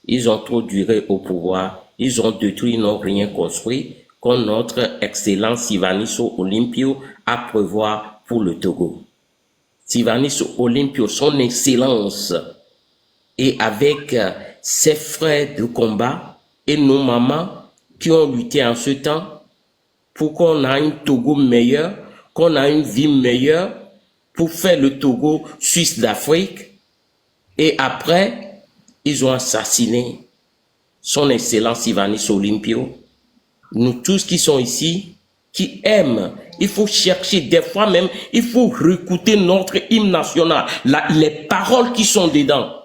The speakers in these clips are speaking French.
Ils ont trop duré au pouvoir. Ils ont détruit, n'ont rien construit, comme notre excellent Sivaniso Olympio a prévoir pour le Togo. Sivaniso Olympio, son excellence, et avec ses frères de combat et nos mamans qui ont lutté en ce temps pour qu'on ait un Togo meilleur, qu'on ait une vie meilleure, pour faire le Togo Suisse d'Afrique. Et après, ils ont assassiné son excellence Ivanis Olympio. Nous tous qui sommes ici, qui aiment, il faut chercher, des fois même, il faut réécouter notre hymne national, les paroles qui sont dedans.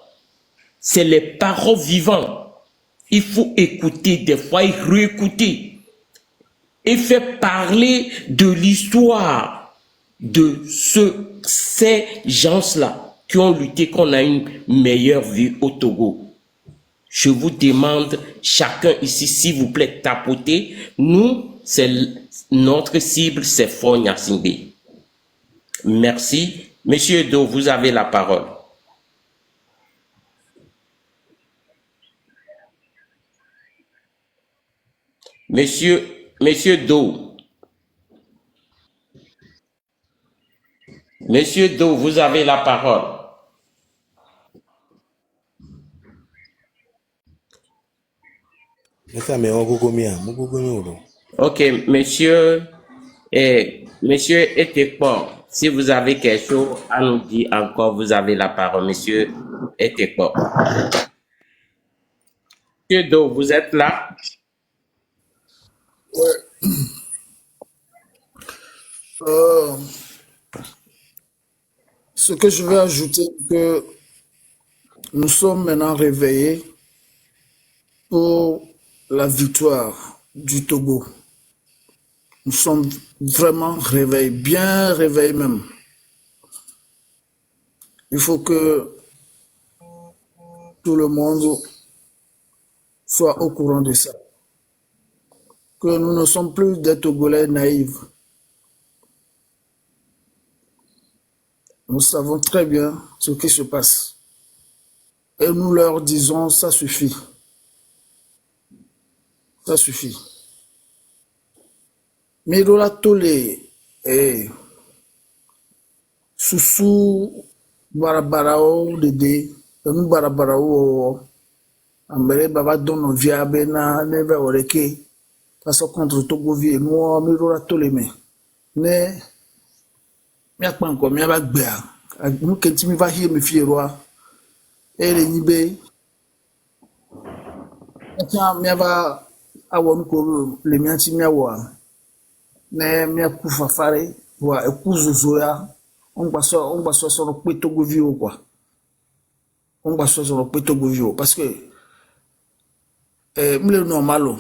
C'est les paroles vivantes. Il faut écouter des fois et réécouter. Et faire parler de l'histoire de ces gens-là qui ont lutté qu'on a une meilleure vie au Togo. Je vous demande, chacun ici, s'il vous plaît, tapotez. Nous, notre cible, c'est Fort Gnassingbé. Merci. Monsieur Do, vous avez la parole. Monsieur Do. Monsieur Do, vous avez la parole. Ok, monsieur Etekpo, si vous avez quelque chose à nous dire encore, vous avez la parole, monsieur Etekpo. Monsieur Do, vous êtes là? Ouais. Ce que je vais ajouter, que nous sommes maintenant réveillés pour la victoire du Togo. Nous sommes vraiment réveillés, bien réveillés même. Il faut que tout le monde soit au courant de ça. Que nous ne sommes plus des Togolais naïfs. Nous savons très bien ce qui se passe. Et nous leur disons, ça suffit. Ça suffit. Mirola Tole et Susu Barabarao Dede, nous Barabarao, Ambere Baba Dono Viabena, Neve Oreke, parce contre Togo Vie, nous, Mirola Tole, mais mia kpanko mia ba gbea nu kenti mi va hie mi fieroa ele nibe ata mia va awon ko le mia ti mia wa ne mia ku fafare wa eku zozoya on gba so so pe Togo Vi o kwa on gba so pe Togo Vi o parce que mle normalo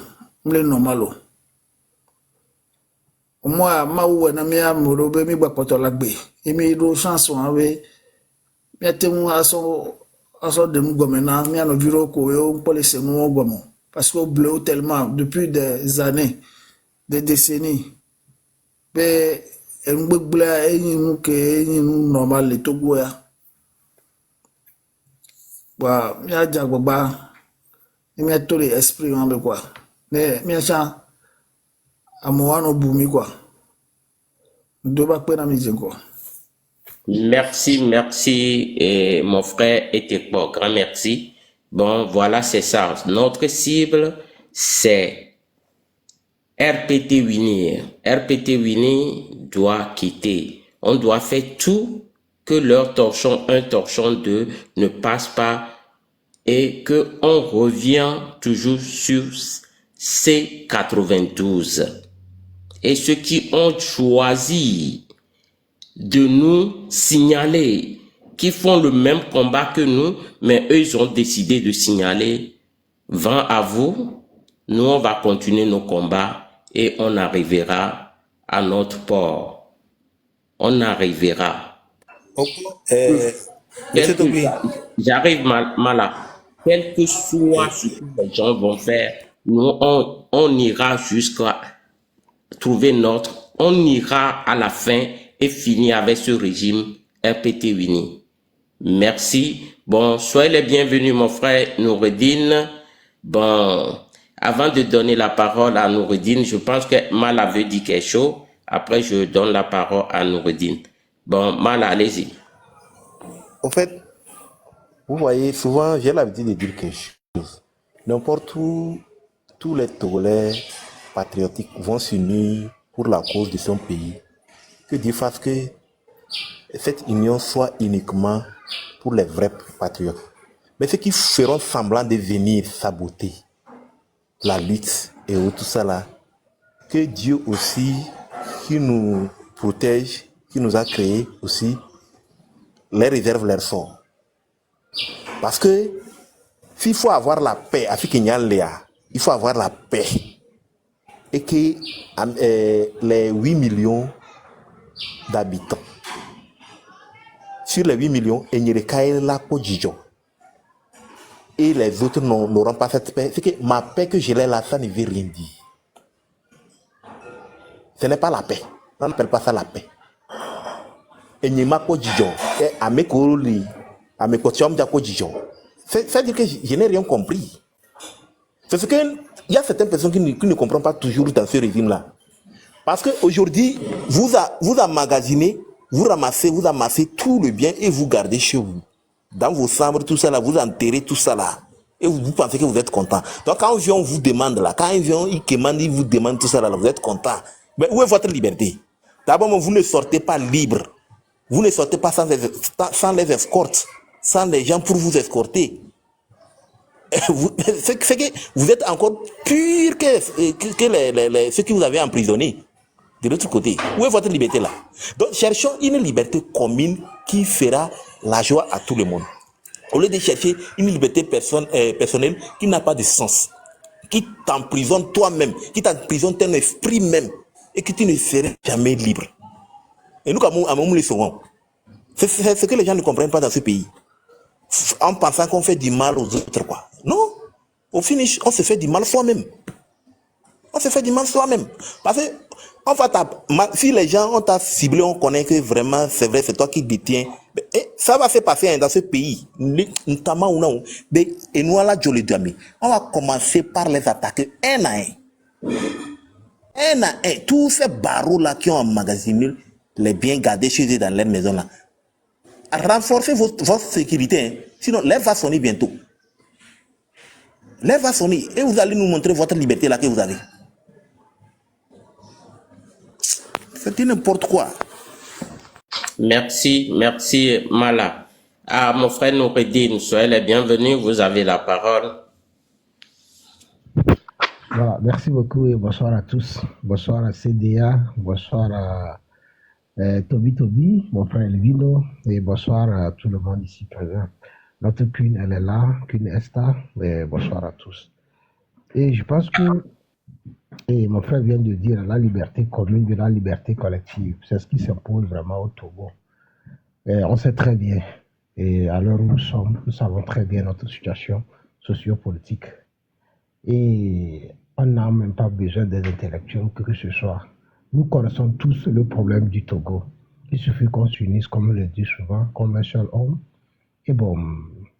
moi ma ou na mia moro be mi gba poto lagbe emi do chance won we mi temu aso de mu gomena mi ano biro ko yo police mu gomo parce que bleu tellement depuis des années des décennies be engbegble eyin ke eyin normal le Togo ya wa mi aja gbagba mi to le esprit won be quoi mais mi acha amouano boumi quoi. Merci, et mon frère Etekpo, grand merci. Bon, voilà, c'est ça. Notre cible, c'est RPT Winnie. RPT Winnie doit quitter. On doit faire tout que leur torchon 1, torchon 2 ne passe pas et que on revient toujours sur C92. Et ceux qui ont choisi de nous signaler, qui font le même combat que nous, mais eux, ils ont décidé de signaler, vent à vous, nous, on va continuer nos combats et on arrivera à notre port. On arrivera. J'arrive mal. Quel que soit ce que les gens vont faire, nous, on ira jusqu'à trouver on ira à la fin et finir avec ce régime RPT Winnie. Merci. Bon, soyez les bienvenus, mon frère Noureddin. Bon, avant de donner la parole à Noureddin, je pense que Mala veut dire quelque chose. Après, je donne la parole à Noureddin. Bon, Mala, allez-y. En fait, vous voyez, souvent, j'ai l'habitude de dire quelque chose. N'importe où, tous les Togolais patriotiques vont s'unir pour la cause de son pays. Que Dieu fasse que cette union soit uniquement pour les vrais patriotes. Mais ceux qui feront semblant de venir saboter la lutte et tout ça là, que Dieu aussi, qui nous protège, qui nous a créés aussi, les réserve leur sort. Parce que s'il faut avoir la paix, il faut avoir la paix. Et que les 8 millions d'habitants, sur les 8 millions, il n'y a la Podjijo. Et les autres n'auront pas cette paix. C'est que ma paix que j'ai là, ça ne veut rien dire. Ce n'est pas la paix. On n'appelle pas ça la paix. Et n'y a pas Podjijo. Et à mes collègues, à mes coachs, c'est-à-dire que je n'ai rien compris. C'est ce qu'il y a certaines personnes qui ne comprennent pas toujours dans ce régime-là. Parce qu'aujourd'hui, vous emmagasinez, vous amassez tout le bien et vous gardez chez vous. Dans vos chambres, tout ça là, vous enterrez tout ça là. Et vous pensez que vous êtes content. Donc quand un vieux vous demande là, quand un vieux il vous demande tout ça là, vous êtes content. Mais où est votre liberté? D'abord, vous ne sortez pas libre. Vous ne sortez pas sans les escortes, sans les gens pour vous escorter. C'est que vous êtes encore pire que ceux qui vous avez emprisonnés. De l'autre côté, où est votre liberté là? Donc cherchons une liberté commune qui fera la joie à tout le monde. Au lieu de chercher une liberté personnelle qui n'a pas de sens, qui t'emprisonne toi-même, qui t'emprisonne ton esprit même, et que tu ne seras jamais libre. Et nous, à nous les sauvons. C'est ce que les gens ne comprennent pas dans ce pays. En pensant qu'on fait du mal aux autres, quoi. Non. Au finish, on se fait du mal soi-même. On se fait du mal soi-même. Parce que, en fait, si les gens ont ta ciblé, on connaît que vraiment, c'est vrai, c'est toi qui détiens. Et ça va se passer dans ce pays. Notamment, et nous, là, on va commencer par les attaquer un à un. Un à un. Tous ces barreaux-là qui ont emmagasiné les biens gardés chez eux dans leur maison là. Renforcez votre sécurité. Hein. Sinon, l'air va sonner bientôt. L'air va sonner. Et vous allez nous montrer votre liberté là que vous avez. C'est n'importe quoi. Merci, merci Mala. Ah, mon frère Noureddin, soyez les bienvenus, vous avez la parole. Voilà, merci beaucoup et bonsoir à tous. Bonsoir à CDA, bonsoir à Toby, mon frère Elvino, et bonsoir à tout le monde ici présent. Notre Queen, elle est là, Queen Esther, et bonsoir à tous. Et je pense que, et mon frère vient de dire, la liberté commune de la liberté collective, c'est ce qui s'impose vraiment au Togo. Et on sait très bien, et à l'heure où nous sommes, nous savons très bien notre situation sociopolitique. Et on n'a même pas besoin des intellectuels que ce soit. Nous connaissons tous le problème du Togo. Il suffit qu'on s'unisse, comme on le dit souvent, comme un seul homme. Et bon,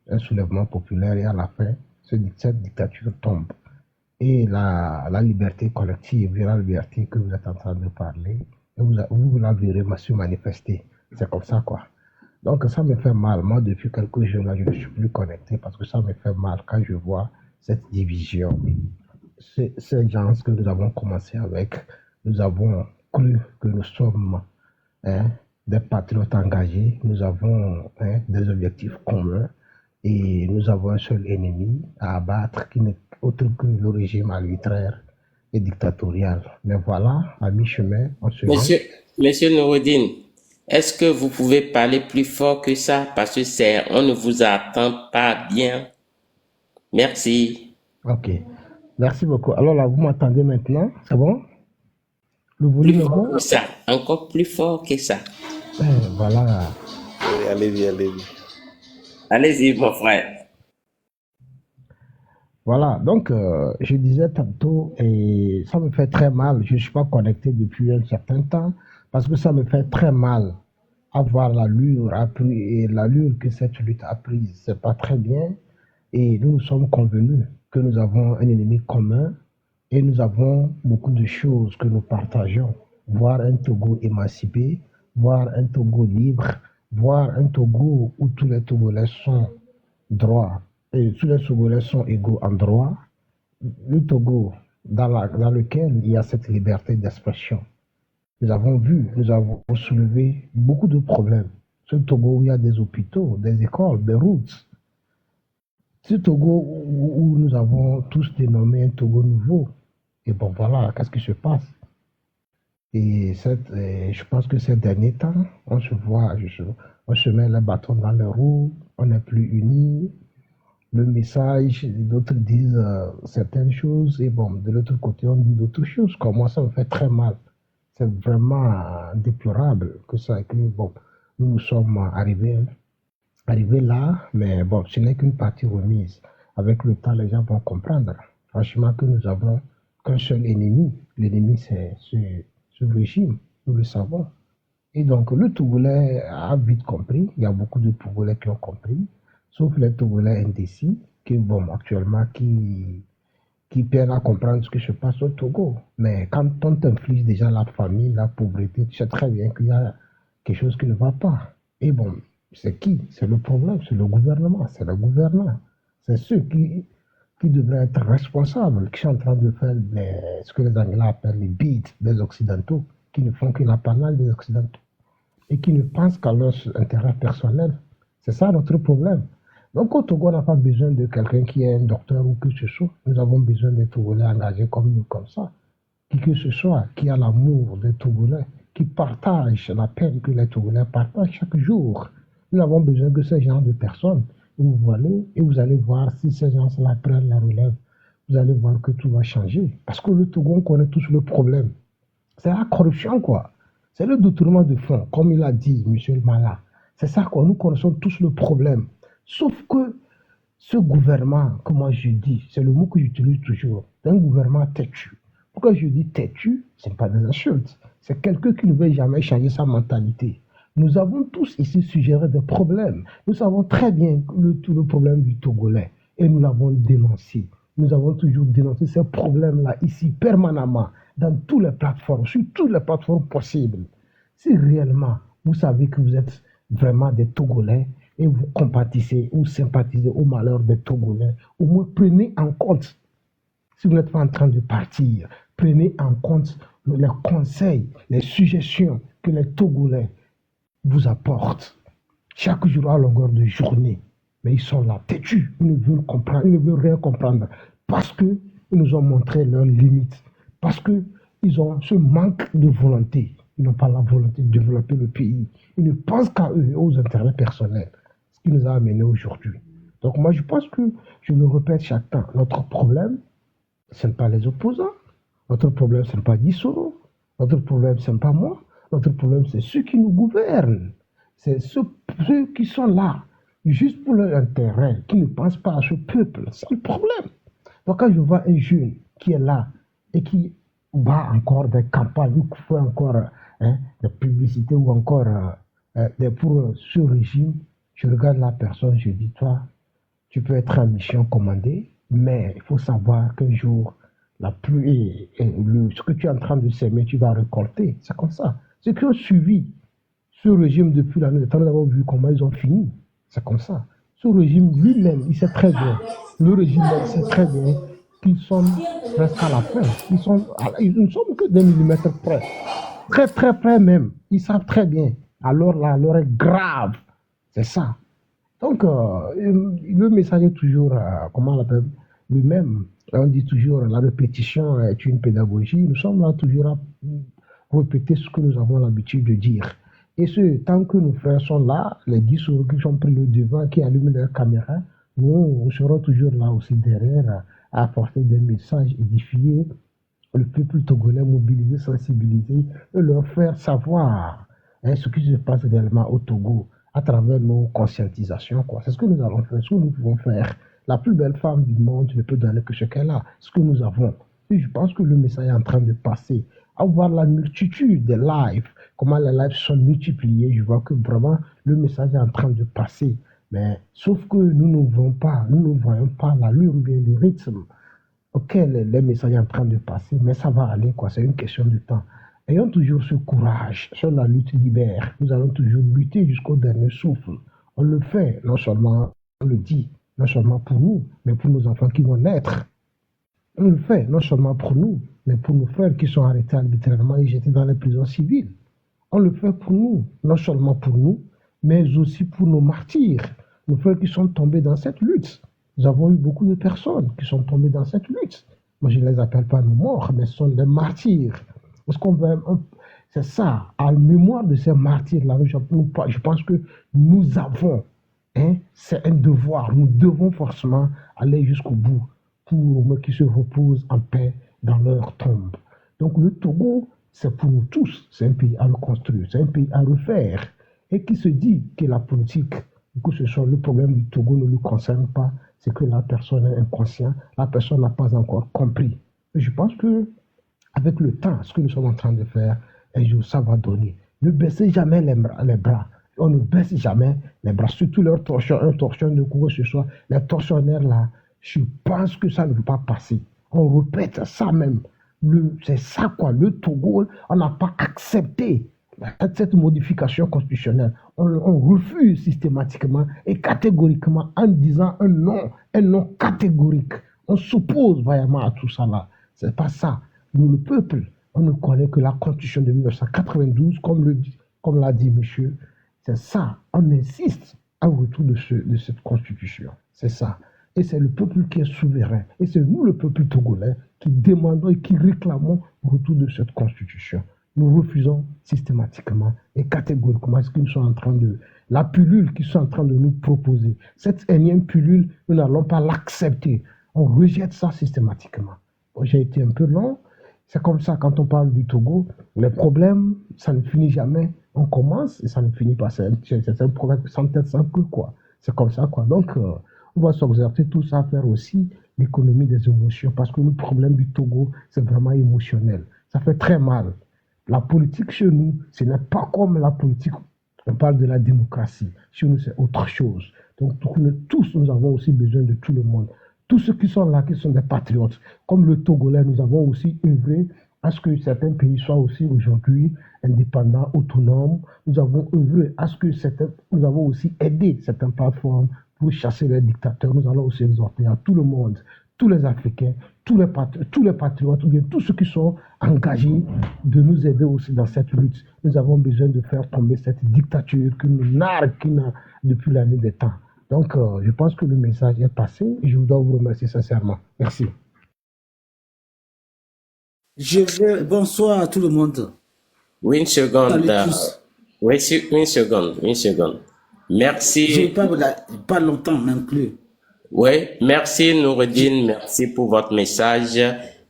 un soulèvement populaire et à la fin, cette dictature tombe. Et la liberté collective, la liberté que vous êtes en train de parler, vous la verrez se manifester. C'est comme ça, quoi. Donc ça me fait mal. Moi, depuis quelques jours, là, je ne suis plus connecté parce que ça me fait mal quand je vois cette division. Ces gens que nous avons commencé avec, nous avons cru que nous sommes des patriotes engagés, nous avons des objectifs communs et nous avons un seul ennemi à abattre qui n'est autre que le régime arbitraire et dictatorial. Mais voilà, à mi-chemin, on se Monsieur Noureddin, est-ce que vous pouvez parler plus fort que ça? Parce que on ne vous attend pas bien. Merci. Ok. Merci beaucoup. Alors là, vous m'entendez maintenant? C'est bon? Le volume Plus est fort bon? que ça. Encore plus fort que ça. Voilà. Allez-y. Allez-y, mon frère. Voilà, donc je disais tantôt, et ça me fait très mal, je ne suis pas connecté depuis un certain temps, parce que ça me fait très mal avoir l'allure que cette lutte a prise, c'est pas très bien. Et nous nous sommes convenus que nous avons un ennemi commun et nous avons beaucoup de choses que nous partageons. Voir un Togo émancipé, voir un Togo libre, voir un Togo où tous les Togolais sont droits et tous les Togolais sont égaux en droit. Le Togo dans lequel il y a cette liberté d'expression. Nous avons soulevé beaucoup de problèmes. Ce Togo où il y a des hôpitaux, des écoles, des routes. Ce Togo où nous avons tous dénommé un Togo nouveau. Et bon, voilà, qu'est-ce qui se passe? Et je pense que ces derniers temps, on se voit, on se met les bâtons dans les roues, on n'est plus unis. Le message, d'autres disent certaines choses, et bon, de l'autre côté, on dit d'autres choses. Comme moi, ça me fait très mal. C'est vraiment déplorable que bon, nous sommes arrivés là, mais bon, ce n'est qu'une partie remise. Avec le temps, les gens vont comprendre. Franchement, que nous avons qu'un seul ennemi. L'ennemi, c'est ce régime, nous le savons. Et donc, le Togolais a vite compris. Il y a beaucoup de Togolais qui ont compris, sauf les Togolais indécis, qui, bon, actuellement, qui peinent à comprendre ce qui se passe au Togo. Mais quand on t'inflige déjà la famine, la pauvreté, tu sais très bien qu'il y a quelque chose qui ne va pas. Et bon, c'est qui? C'est le problème, c'est le gouvernement, c'est le gouvernant. C'est ceux qui devraient être responsables, qui sont en train de faire ce que les Anglais appellent les beats des Occidentaux, qui ne font que l'apanage des Occidentaux et qui ne pensent qu'à leur intérêt personnel. C'est ça notre problème. Donc au Togo, on n'a pas besoin de quelqu'un qui est un docteur ou que ce soit. Nous avons besoin des Togolais engagés comme nous, comme ça. Qui que ce soit, qui a l'amour des Togolais, qui partage la peine que les Togolais partagent chaque jour. Nous avons besoin de ce genre de personnes. Vous allez voir si ces gens-là prennent la relève. Vous allez voir que tout va changer. Parce que le Togo, on connaît tous le problème. C'est la corruption, quoi. C'est le détournement de fonds, comme il a dit, M. Mala. C'est ça, quoi. Nous connaissons tous le problème. Sauf que ce gouvernement, comme moi je dis, c'est le mot que j'utilise toujours, c'est un gouvernement têtu. Pourquoi je dis têtu? Ce n'est pas des insultes. C'est quelqu'un qui ne veut jamais changer sa mentalité. Nous avons tous ici suggéré des problèmes. Nous savons très bien tout le problème du Togolais. Et nous l'avons dénoncé. Nous avons toujours dénoncé ces problèmes-là ici, permanemment, dans toutes les plateformes, sur toutes les plateformes possibles. Si réellement vous savez que vous êtes vraiment des Togolais et vous compatissez ou sympathisez au malheur des Togolais, au moins prenez en compte, si vous n'êtes pas en train de partir, prenez en compte les conseils, les suggestions que les Togolais vous apportent chaque jour à longueur de journée. Mais ils sont là, têtus, ils ne veulent rien comprendre parce qu'ils nous ont montré leurs limites, parce qu'ils ont ce manque de volonté. Ils n'ont pas la volonté de développer le pays. Ils ne pensent qu'à eux, aux intérêts personnels, ce qui nous a amenés aujourd'hui. Donc moi, je pense que, je le répète chaque temps, notre problème, ce n'est pas les opposants. Notre problème, ce n'est pas Guissoro. Notre problème, ce n'est pas moi. Notre problème, c'est ceux qui nous gouvernent. C'est ceux qui sont là, juste pour leur intérêt, qui ne pensent pas à ce peuple. C'est le problème. Donc quand je vois un jeune qui est là et qui bat encore des campagnes, ou qui fait encore des publicités, ou encore pour ce régime, je regarde la personne, je dis, toi, tu peux être en mission commandée, mais il faut savoir qu'un jour, la pluie ce que tu es en train de s'aimer, tu vas récolter. C'est comme ça. Ceux qui ont suivi ce régime depuis l'année, nous avons vu comment ils ont fini. C'est comme ça. Ce régime lui-même, il sait très bien. Le régime, il sait très bien qu'ils sont presque à la fin. Ils ne sont que des millimètres près. Très, très près même. Ils savent très bien. Alors là, l'heure est grave. C'est ça. Donc, le message est toujours, comment on l'appelle, le même. On dit toujours, la répétition est une pédagogie. Nous sommes là toujours à répéter ce que nous avons l'habitude de dire. Et tant que nos frères sont là, les 10 qui ont pris le devant, qui allument leur caméra, nous serons toujours là aussi derrière à apporter des messages, édifier le peuple togolais, mobiliser, sensibiliser et leur faire savoir ce qui se passe réellement au Togo à travers nos conscientisations. C'est ce que nous allons faire, ce que nous pouvons faire. La plus belle femme du monde ne peut donner que ce qu'elle a, ce que nous avons. Et je pense que le message est en train de passer à voir la multitude des lives, comment les lives sont multipliés, je vois que vraiment le message est en train de passer. Mais sauf que nous ne voyons pas l'allure ou bien le rythme auquel le message est en train de passer, mais ça va aller, quoi. C'est une question de temps. Ayons toujours ce courage, sur la lutte libère. Nous allons toujours lutter jusqu'au dernier souffle. On le fait, non seulement, on le dit, non seulement pour nous, mais pour nos enfants qui vont naître. On le fait, non seulement pour nous, mais pour nos frères qui sont arrêtés arbitrairement et jetés dans les prisons civiles. On le fait pour nous, non seulement pour nous, mais aussi pour nos martyrs, nos frères qui sont tombés dans cette lutte. Nous avons eu beaucoup de personnes qui sont tombées dans cette lutte. Moi, je ne les appelle pas nos morts, mais ce sont des martyrs. Parce qu'on veut, c'est ça, à la mémoire de ces martyrs-là, je pense que nous avons, c'est un devoir, nous devons forcément aller jusqu'au bout pour qu'ils se reposent en paix dans leur tombe. Donc le Togo, c'est pour nous tous, c'est un pays à reconstruire, c'est un pays à refaire. Et qui se dit que la politique, que ce soit le problème du Togo ne le concerne pas, c'est que la personne est inconsciente, la personne n'a pas encore compris. Et je pense que avec le temps, ce que nous sommes en train de faire, un jour ça va donner. Ne baissez jamais les bras. On ne baisse jamais les bras, surtout leur torchon, un torchon de quoi que ce soit. Les tortionnaires là, je pense que ça ne peut pas passer. On répète ça même. C'est ça quoi, le Togo, on n'a pas accepté cette modification constitutionnelle. On refuse systématiquement et catégoriquement en disant un non catégorique. On s'oppose vaillamment à tout ça là. C'est pas ça. Nous, le peuple, on ne connaît que la constitution de 1992, comme l'a dit monsieur. C'est ça. On insiste au retour de cette constitution. C'est ça. Et c'est le peuple qui est souverain. Et c'est nous, le peuple togolais, qui demandons et qui réclamons le retour de cette constitution. Nous refusons systématiquement et catégoriquement ce qu'ils sont en train de... La pilule qu'ils sont en train de nous proposer. Cette énième pilule, nous n'allons pas l'accepter. On rejette ça systématiquement. Bon, j'ai été un peu long. C'est comme ça, quand on parle du Togo, les problèmes, ça ne finit jamais. On commence et ça ne finit pas. C'est un problème sans tête, sans queue, quoi. C'est comme ça, quoi. Donc, on va s'observer tout ça, faire aussi l'économie des émotions, parce que le problème du Togo, c'est vraiment émotionnel. Ça fait très mal. La politique chez nous, ce n'est pas comme la politique, on parle de la démocratie. Chez nous, c'est autre chose. Donc, tous, nous avons aussi besoin de tout le monde. Tous ceux qui sont là, qui sont des patriotes, comme le Togolais, nous avons aussi œuvré à ce que certains pays soient aussi aujourd'hui indépendants, autonomes. Nous avons œuvré à ce que nous avons aussi aidé certaines plateformes pour chasser les dictateurs. Nous allons aussi exhorter à tout le monde, tous les Africains, tous les patriotes, ou bien tous ceux qui sont engagés, de nous aider aussi dans cette lutte. Nous avons besoin de faire tomber cette dictature qui nous nargue depuis la nuit des temps. Donc, je pense que le message est passé et je voudrais vous remercier sincèrement. Merci. Bonsoir à tout le monde. Oui, une seconde. Salut tous. Oui, une seconde. Merci. Je ne parle pas longtemps, même plus. Oui, merci Noureddin, merci pour votre message.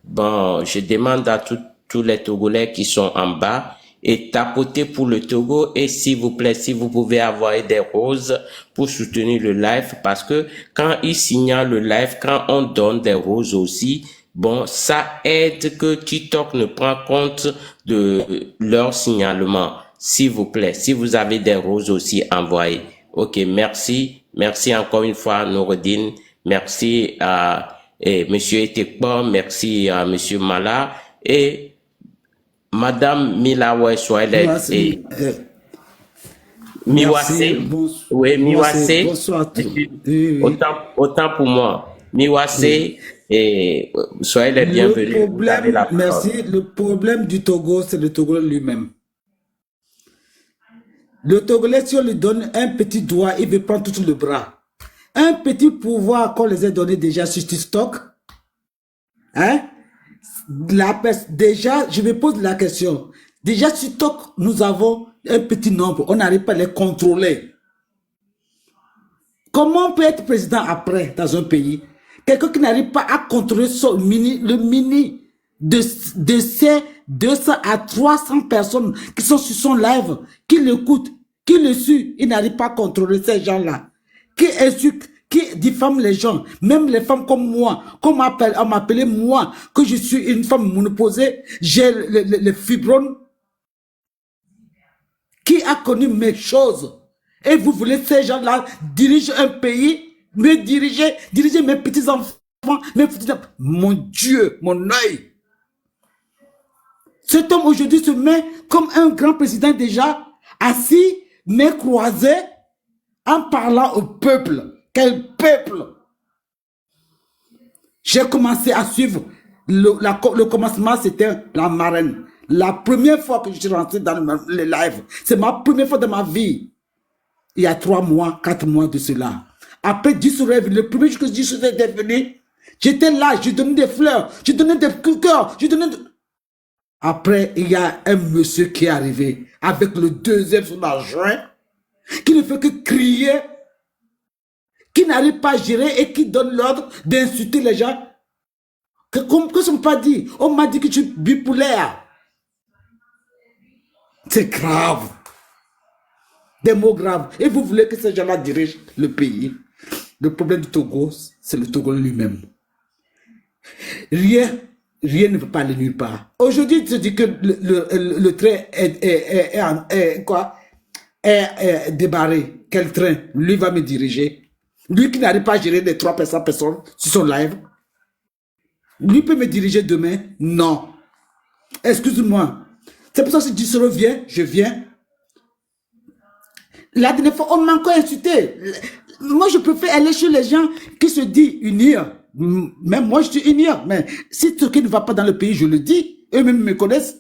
Bon, je demande à tous les Togolais qui sont en bas et tapoter pour le Togo et s'il vous plaît, si vous pouvez avoir des roses pour soutenir le live parce que quand ils signalent le live, quand on donne des roses aussi, bon, ça aide que TikTok ne prend compte de leur signalement. S'il vous plaît, si vous avez des roses aussi, envoyez. Ok, merci. Merci encore une fois, Noureddin. Merci à Monsieur Etekpo. Merci à Monsieur Mala. Et Madame Milawe Soelet et Miwase. Oui, Miwase. Bonsoir à tous. Autant pour moi. Miwase et soyez les bienvenus. Merci. Le problème du Togo, c'est le Togolais lui-même. Le Togolais, si on lui donne un petit doigt, il veut prendre tout le bras. Un petit pouvoir qu'on les a donné déjà sur TikTok. Hein? Déjà, je me pose la question. Déjà, sur TikTok, nous avons un petit nombre. On n'arrive pas à les contrôler. Comment on peut être président après dans un pays? Quelqu'un qui n'arrive pas à contrôler le mini de ces 200 à 300 personnes qui sont sur son live, qui l'écoutent, qui le suivent, il n'arrive pas à contrôler ces gens-là, qui insultent, qui diffament les gens, même les femmes comme moi, on m'appelait moi, que je suis une femme monoposée, j'ai le fibrone, qui a connu mes choses. Et vous voulez ces gens-là diriger un pays, me diriger mes petits-enfants, mon Dieu, mon œil. Cet homme aujourd'hui se met comme un grand président déjà, assis, mais croisé, en parlant au peuple. Quel peuple! J'ai commencé à suivre. Le commencement, c'était la marraine. La première fois que je suis rentré dans le live, c'est ma première fois de ma vie. Il y a 3 mois, 4 mois de cela. Après 10 rêves, le premier jour que 10 était venu, j'étais là, je donnais des fleurs, je donnais des cœurs, je donnais... Après, il y a un monsieur qui est arrivé avec le deuxième sur la joint, qui ne fait que crier, qui n'arrive pas à gérer et qui donne l'ordre d'insulter les gens. Qu'est-ce qu'on m'a pas dit? On m'a dit que tu es bipolaire. C'est grave. Des mots graves. Et vous voulez que ces gens-là dirigent le pays. Le problème du Togo, c'est le Togo lui-même. Rien ne peut pas aller nulle part. Aujourd'hui, tu te dis que le train est débarré. Quel train? Lui va me diriger. Lui qui n'arrive pas à gérer les 300 personnes sur son live. Lui peut me diriger demain? Non. Excuse-moi. C'est pour ça que si Dissero vient, je viens. La dernière fois, on m'a encore insulté. Moi, je préfère aller chez les gens qui se disent unir. Même moi, je suis unir. Mais si ce qui ne va pas dans le pays, je le dis. Eux-mêmes me connaissent.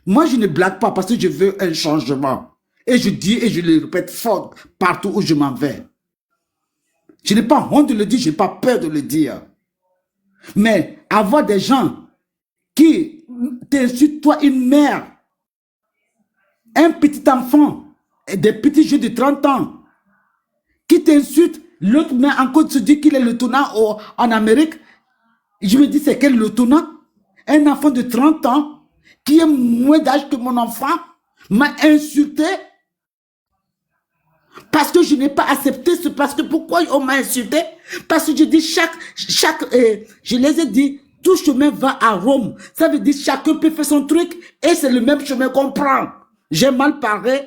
Moi, je ne blague pas parce que je veux un changement. Et je dis et je le répète fort partout où je m'en vais. Je n'ai pas honte de le dire, je n'ai pas peur de le dire. Mais avoir des gens qui t'insultent, toi, une mère, un petit enfant, des petits jeunes de 30 ans, qui t'insultent, l'autre mais encore se dit qu'il est le tournant en Amérique. Je me dis, c'est quel le tournant? Un enfant de 30 ans, qui est moins d'âge que mon enfant, m'a insulté parce que je n'ai pas accepté ce, parce que pourquoi on m'a insulté? Parce que je dis je les ai dit, tout chemin va à Rome. Ça veut dire chacun peut faire son truc et c'est le même chemin qu'on prend. J'ai mal parlé.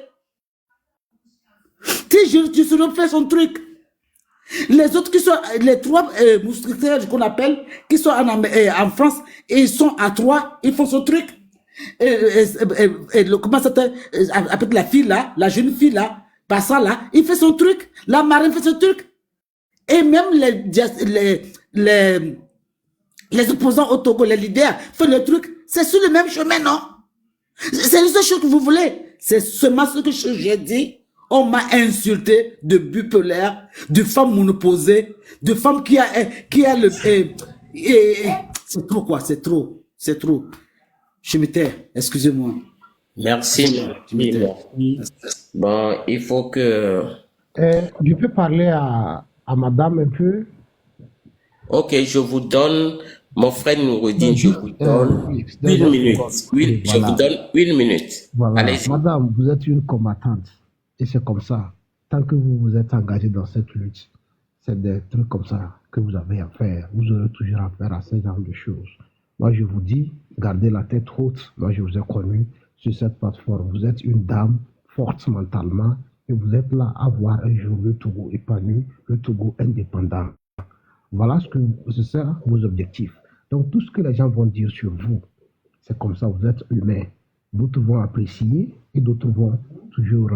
Si je refais son truc, les autres qui sont, les 3 mousquetaires qu'on appelle, qui sont en France, et ils sont à 3, ils font son truc. Comment ça s'appelle, avec la fille là, la jeune fille là, passant là, il fait son truc, la marine fait son truc. Et même les opposants au Togo, les leaders, font le truc. C'est sur le même chemin, non? C'est la seule chose que vous voulez. C'est seulement ce que j'ai dit. On m'a insulté de bipolaire, de femme monoposée, de femme qui a le... c'est trop quoi, c'est trop. Je me tais, excusez-moi. Merci. Bon, il faut que... Je peux parler à madame un peu? Ok, je vous donne, mon frère Noureddin, je vous donne oui, 1 minute. Oui, je voilà. vous donne 1 minute. Voilà. Allez-y. Madame, vous êtes une combattante. Et c'est comme ça. Tant que vous vous êtes engagé dans cette lutte, c'est des trucs comme ça que vous avez à faire. Vous aurez toujours à faire à ce genre de choses. Moi, je vous dis, gardez la tête haute. Moi, je vous ai connu sur cette plateforme. Vous êtes une dame forte mentalement et vous êtes là à voir un jour le Togo épanoui, le Togo indépendant. Voilà ce sont vos objectifs. Donc, tout ce que les gens vont dire sur vous, c'est comme ça, vous êtes humain. D'autres vont apprécier et d'autres vont toujours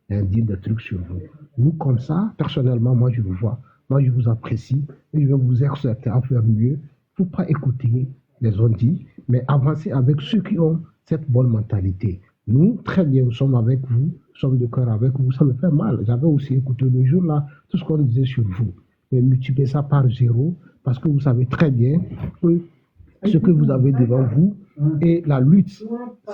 dire des trucs sur vous. Vous, comme ça, personnellement, moi, je vous vois. Moi, je vous apprécie et je vais vous exhorter à faire mieux. Il ne faut pas écouter les on-dit, mais avancer avec ceux qui ont cette bonne mentalité. Nous, très bien, nous sommes avec vous, nous sommes de cœur avec vous. Ça me fait mal. J'avais aussi écouté le jour là, tout ce qu'on disait sur vous. Mais multipliez ça par 0 parce que vous savez très bien que ce que vous avez devant vous et la lutte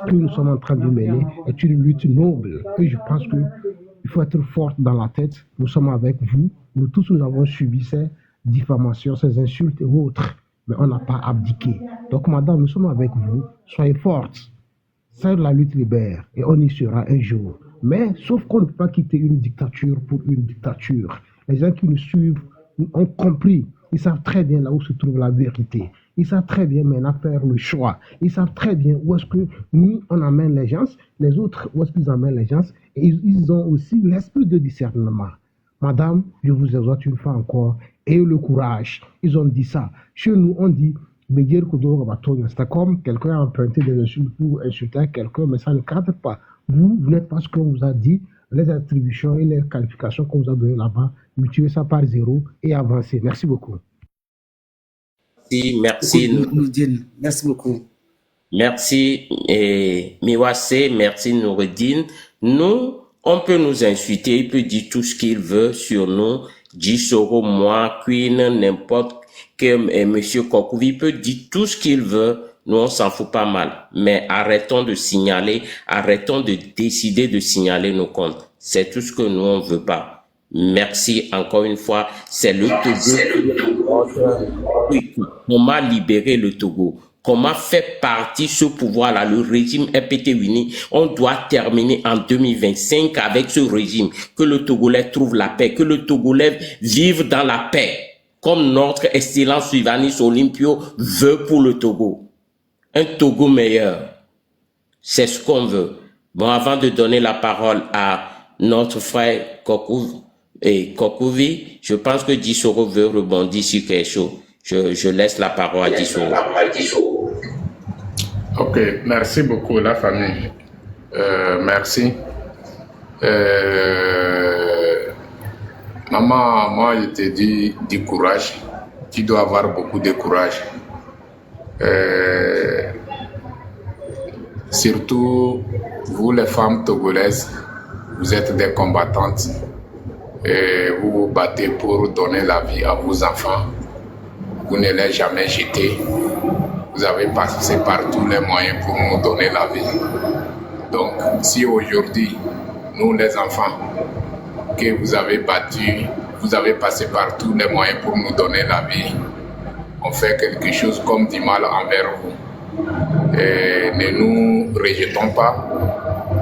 que nous sommes en train de mener est une lutte noble. Et je pense qu'il faut être fort dans la tête. Nous sommes avec vous. Nous tous, nous avons subi ces diffamations, ces insultes et autres. Mais on n'a pas abdiqué. Donc, madame, nous sommes avec vous. Soyez forte. Seule la lutte libère et on y sera un jour. Mais sauf qu'on ne peut pas quitter une dictature pour une dictature. Les gens qui nous suivent ont compris. Ils savent très bien là où se trouve la vérité. Ils savent très bien maintenant faire le choix. Ils savent très bien où est-ce que nous, on amène les gens, les autres, où est-ce qu'ils amènent les gens. Et ils ont aussi l'esprit de discernement. Madame, je vous exhorte une fois encore, ayez le courage. Ils ont dit ça. Chez nous, on dit, c'est comme quelqu'un a emprunté des insultes pour insulter quelqu'un, mais ça ne cadre pas. Vous n'êtes pas ce qu'on vous a dit, les attributions et les qualifications qu'on vous a données là-bas, multipliez ça par 0 et avancez. Merci beaucoup. Merci. Merci beaucoup. Merci, Miwase, merci, Noureddin. Nous, on peut nous insulter, il peut dire tout ce qu'il veut sur nous, Jisoro, moi, Queen, n'importe que Monsieur Kokouvi peut dire tout ce qu'il veut. Nous, on s'en fout pas mal. Mais arrêtons de signaler, arrêtons de décider de signaler nos comptes. C'est tout ce que nous, on veut pas. Merci encore une fois. C'est le Togo. Comment libérer le Togo? Comment faire partie ce pouvoir-là, le régime RPT-Uni? On doit terminer en 2025 avec ce régime. Que le Togolais trouve la paix, que le Togolais vive dans la paix, comme notre excellence Sylvanus Olympio veut pour le Togo. Un Togo meilleur. C'est ce qu'on veut. Bon, avant de donner la parole à notre frère Kokouvi, je pense que Jisoro veut rebondir sur quelque chose. Je laisse la parole à Jisoro. Ok, merci beaucoup la famille. Merci. Maman, moi je te dis du courage. Tu dois avoir beaucoup de courage. Surtout vous les femmes togolaises, vous êtes des combattantes et vous vous battez pour donner la vie à vos enfants. Vous ne les jamais jetés. Vous avez passé par tous les moyens pour nous donner la vie. Donc, si aujourd'hui, nous les enfants, que vous avez battus, vous avez passé par tous les moyens pour nous donner la vie, on fait quelque chose comme du mal envers vous. Et ne nous rejetons pas,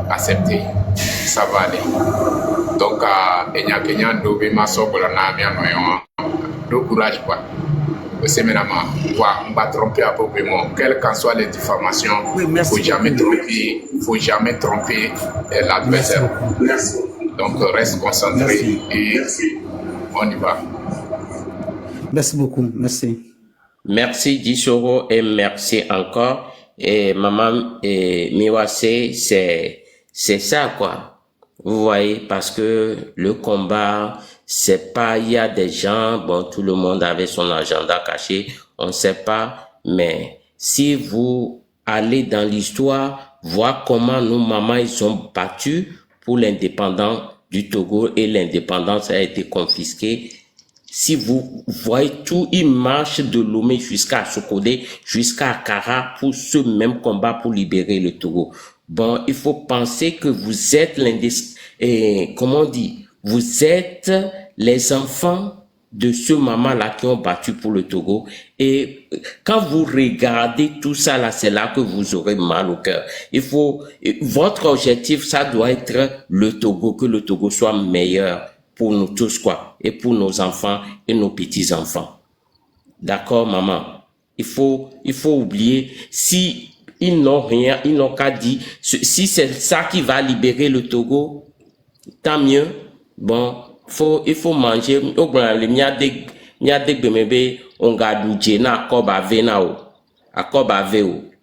acceptez, ça va aller. Donc, de courage, quoi. C'est maintenant, on va tromper à peu près, quelles qu'en soient les diffamations, il ne faut jamais tromper l'adversaire. Donc, reste concentré et on y va. Merci beaucoup, merci. Merci Jisoro et merci encore. Et maman Miwase, c'est ça quoi. Vous voyez, parce que le combat, c'est pas, il y a des gens, bon, tout le monde avait son agenda caché, on ne sait pas, mais si vous allez dans l'histoire, voir comment nos mamans, ils ont battu pour l'indépendance du Togo et l'indépendance a été confisquée. Si vous voyez tout, ils marchent de Lomé jusqu'à Sokodé, jusqu'à Akara pour ce même combat pour libérer le Togo. Bon, il faut penser que vous êtes comment on dit, vous êtes les enfants de ce maman-là qui ont battu pour le Togo. Et quand vous regardez tout ça là, c'est là que vous aurez mal au cœur. Votre objectif, ça doit être le Togo, que le Togo soit meilleur pour nous tous, quoi, et pour nos enfants et nos petits-enfants. D'accord, maman? Il faut oublier, si ils n'ont rien, ils n'ont qu'à dire, si c'est ça qui va libérer le Togo, tant mieux. Bon, il faut manger.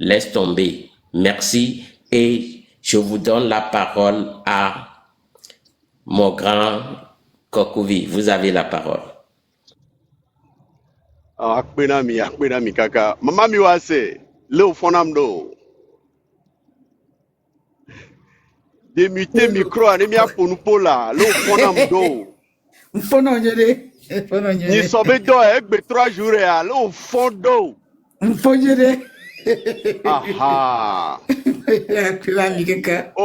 Laisse tomber. Merci. Et je vous donne la parole à mon grand Kokouvi. Vous avez la parole. Akpenami kaka. Mama Miwase, le fonamdo. Démuter micro anemia pour nous pola, le fonamdo. Ni sobe do egbe 3 jours à le fondo. Aha.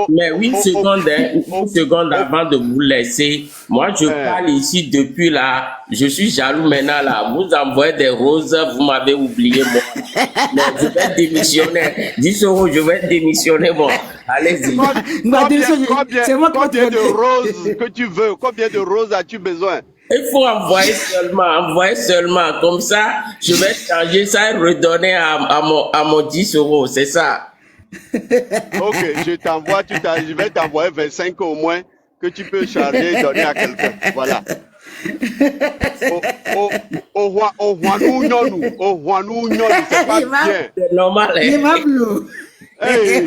Mais 8 secondes avant de vous laisser, moi je parle ici depuis là, je suis jaloux maintenant là, vous envoyez des roses, vous m'avez oublié moi. Mais je vais démissionner, 10 euros, je vais démissionner bon, allez-y. Combien de roses que tu veux, combien de roses as-tu besoin? Il faut envoyer seulement. Comme ça, je vais changer ça et redonner à mon 10 euros. C'est ça. Ok, je vais t'envoyer 25 au moins que tu peux charger et donner à quelqu'un. Voilà. Au Huanou, c'est pas bien. C'est normal. Il m'a bleu. Hey.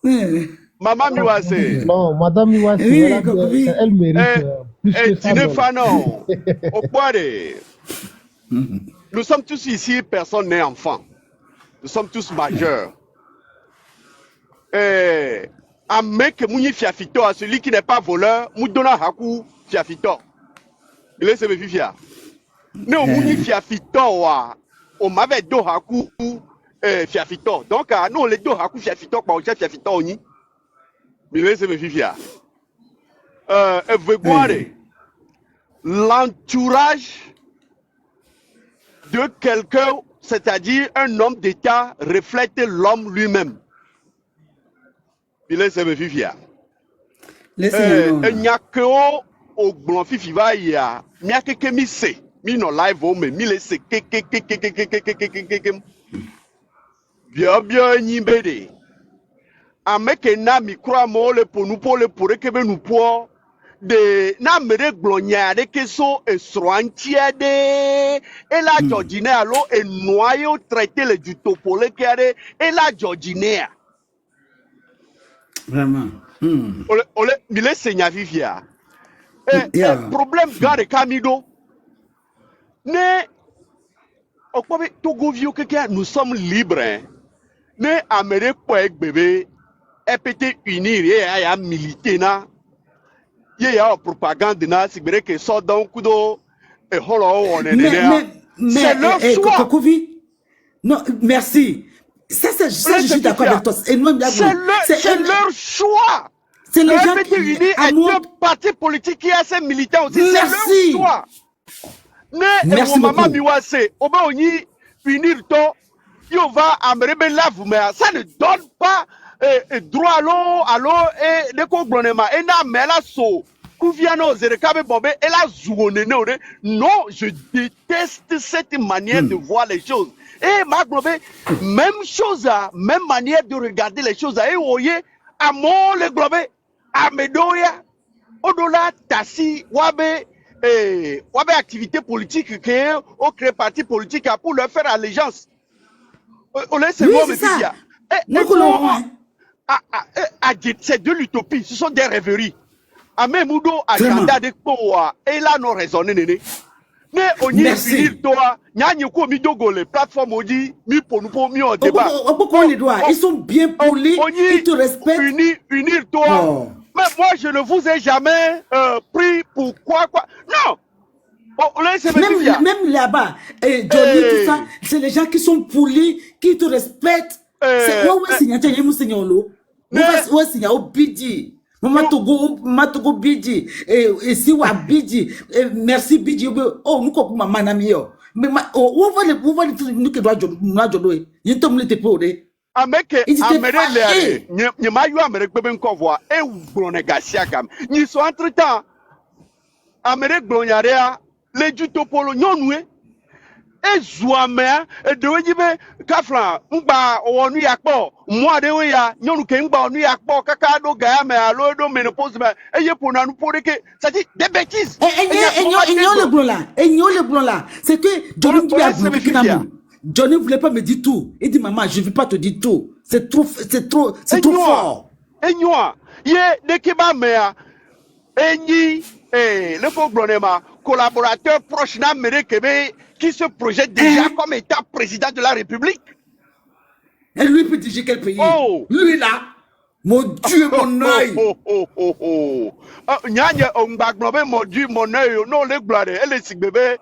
Oui, Maman Miwase, Non, Madame Iwasi, oui, oui. elle mérite plus que ça. Tine donc. Fanon, au Boire, nous sommes tous ici, personne n'est enfant. Nous sommes tous majeurs. Un mec mouni fiafito à celui qui n'est pas voleur, moudona haku fiafito. Il est me fifia. Non, mouni fiafito wa, on m'avait do haku fiafito. Donc, nous, les do haku fiafito, quoi, on cherche fiafito oni. Il est me fifia. Vous voyez, l'entourage de quelqu'un, c'est-à-dire un homme d'État, reflète l'homme lui-même. Il est me fifia. Laissez-moi. Nyake o gbon fifi va ya nyake ke mi se mi no live o me mi le se ke bio nyi bede ameke na mi kura mo le ponu po le pore ke be nu po de na mere gbon nya de ke so esro antia de e la Georgine alo e noyo traiter le du topole ke ade e la Georgine Vraiment. ole mi le se nya vivia. Yeah. Problème gare Camido. Ne okwabe Togo vieux que nous sommes libres. Hein. Ne Amérique pour bébé EPT unir et ya militer na. Ye ya propagande na sigere que so donc kudo e holo on est. C'est leur choix. Kokovi. Non, merci. Ça, je suis d'accord avec toi. C'est leur choix. C'est les gens qui qui est un parti politique qui a ses militants aussi. Merci. C'est leur choix. Merci beaucoup. Maman Miwase, Oba Oni, unir to, yo va amrebe lave, mais ça ne donne pas droit à l'eau et de comprenema. Et na mela so, Kouviano Zerekabe Bobe, et la zouone. Non, je déteste cette manière de voir les choses. Et ma même chose, même manière de regarder les choses. Et voyez, à mon le globe, à Medoya, au-delà, Tassi, Wabe, activité politique, au créé parti politique pour leur faire allégeance. On laisse oui, c'est ça. C'est de l'utopie, ce sont des rêveries. Ame Moudo, agenda de Kowa, et là, non raisonné, néné. Ne onyi finir toi, nyanyi ko mi dogo les plateformes odi mi pour nous mi au débat. Ils sont bien polis, ils te respectent. Unir toi. Oh. Mais moi je ne vous ai jamais pris pour quoi. Non. Même là-bas, Johnny, tout ça, c'est les gens qui sont polis, qui te respectent. C'est ouais signature yemu signolo. Ouais signature Bidi. Matogo Bidi et si wa Bidi merci Bidi oh nous ko mama na mi yo mais où va nous que doit jodo y tom le te pode ameke amere le ni ma yu amere gbebe nko voa e gbon negasia gam ni so entre temps amere gbon yare a le ju topolo nyonu e zuamea e de wejibe kafran ngba wonu yakpo mo de we ya nyonu ke ngba onu yakpo kaka do ga me alo do menopause me eye pona nu poreke ça dit des bêtises le blond là c'est que Johnny voulait pas me dire tout. Il dit maman je veux pas te dire tout, c'est trop fort e nyoa ye de kiba mea enyi le problème collaborateur proche na mere kebe qui se projette déjà comme étant président de la République. Et lui peut diriger quel pays? Lui là, mon Dieu, mon œil. Mon Dieu, mon œil. Non, les blades, elle est si bébé.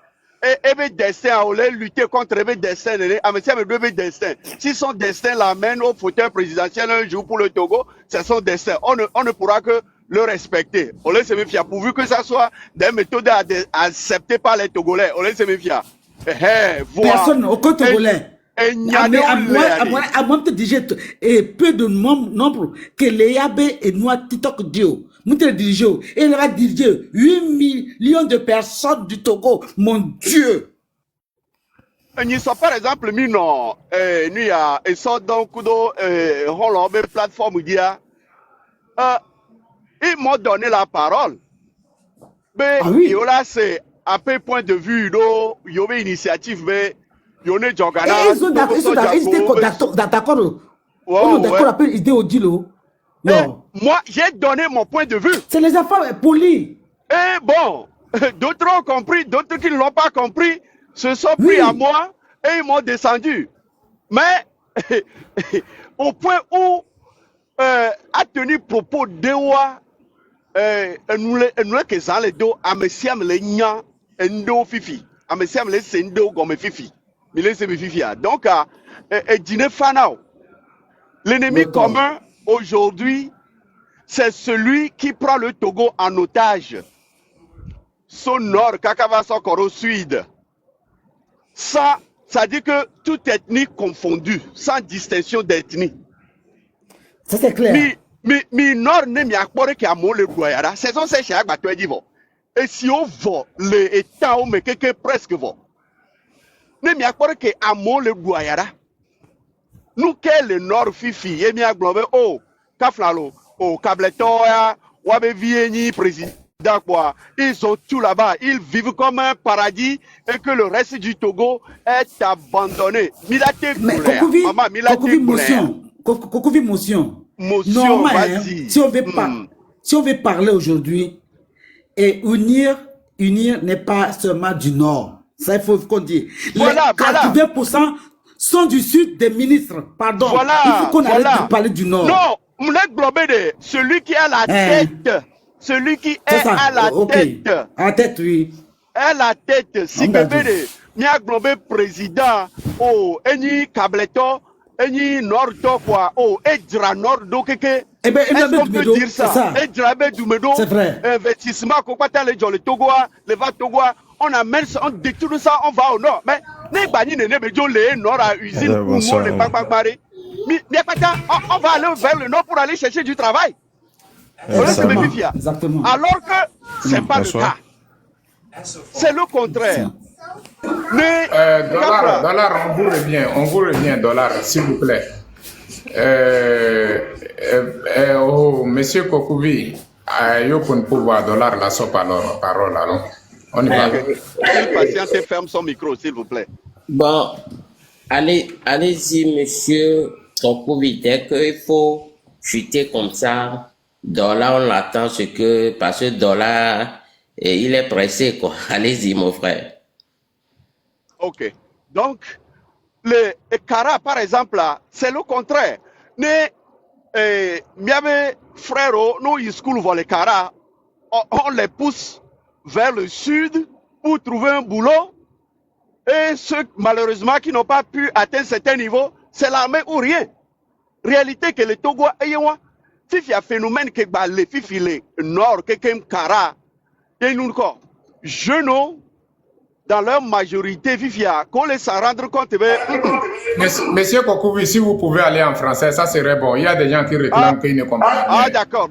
Et destin, on l'a lutter contre le destin. Mais destin. Si son destin l'amène au fauteuil présidentiel un jour pour le Togo, c'est son destin. On ne pourra que le respecter. On laisse me fier. Pourvu que ça soit des méthodes acceptées par les Togolais. On laisse me fier. Personne, aucun Togolais. À moi, te dire, et peu de nombre que les Yabé et nous, TikTok Dio. Mouté dirigé. Et il va diriger 8 millions de personnes du Togo. Mon Dieu. Ni so par exemple mi no ni ya eso don kudo holo be plateforme dia ils m'ont donné la parole. Mais Ah oui. yo là c'est à peu point de vue do yo be initiative mais yo ne Et jogana ils ont d'accord. Ils étaient d'accord. On est d'accord après l'idée au dilo. Moi j'ai donné mon point de vue. C'est les enfants polis. Et bon, d'autres ont compris, d'autres qui ne l'ont pas compris se sont pris à moi et ils m'ont descendu. Mais au point où a tenu propos de moi, nous que ça les dos amesiam les nya endo fifi, amesiam les sendo comme fifi, mais les fifi. Donc dîner fanao. L'ennemi commun aujourd'hui, c'est celui qui prend le Togo en otage. Son nord, Kakava encore au sud. Ça dit que toute ethnie confondue, sans distinction d'ethnie. Ça c'est clair. Mi nord ne mi akpore ki amo le goyara. C'est son c'est chak batwe di vo. Et si on vo le état ou me keke presque vo. Ne mi akpore ki amo le goyara. Nous que le nord fifi et mi aglobe kaflalo kabletoya wabe vieni président. Quoi. Ils sont tout là-bas, ils vivent comme un paradis et que le reste du Togo est abandonné. Mais Kokovi motion. Motion, vas-y. Si on veut parler aujourd'hui, et unir n'est pas seulement du Nord. Ça, il faut qu'on dise. Voilà, les 82% sont du Sud des ministres. Pardon. Voilà, il faut qu'on arrête de parler du Nord. Non, celui qui a la tête. Celui qui est à la tête. À la tête, oui. À la tête. Si bébé de globé président, eni kableto, eni nordo quoi, edra nordo keke. Eh ben, est-ce qu'on peut dire ça? Edra Doumedo, c'est vrai. Investissement, qu'on va les gens, le Togo, les va Togo, on amène ça, on détourne ça, on va au nord. Mais, les bani ne les nord à usine, ou mon les pagbaré. Mais, on va aller vers le nord pour aller chercher du travail. Exactement. Alors que c'est pas le cas. C'est le contraire. Mais dollar, on vous revient, dollar, s'il vous plaît. Monsieur Kokuvi, yo pour pouvoir dollar la so parole alors. On y va. Quel patient ferme son micro, s'il vous plaît. Bon, allez-y, monsieur Kokuvi, dès qu'il faut chuter comme ça. Dollar, on attend parce que dollar, il est pressé, quoi. Allez-y, mon frère. Ok. Donc, le Kara, par exemple, là, c'est le contraire. Mais, miabe frère, nous, ils school les Kara, on les pousse vers le sud pour trouver un boulot. Et ceux, malheureusement, qui n'ont pas pu atteindre certains niveaux, c'est l'armée ou rien. Réalité que les Togo ayant Fifi a phénomène que les Fifi les nord que Kara et nous encore jeunes dans leur majorité Fifi a qu'on les s'en rendre compte. Monsieur Kokuvi, si vous pouvez aller en français, ça serait bon. Il y a des gens qui réclament qu'ils ne comprennent pas. Ah d'accord.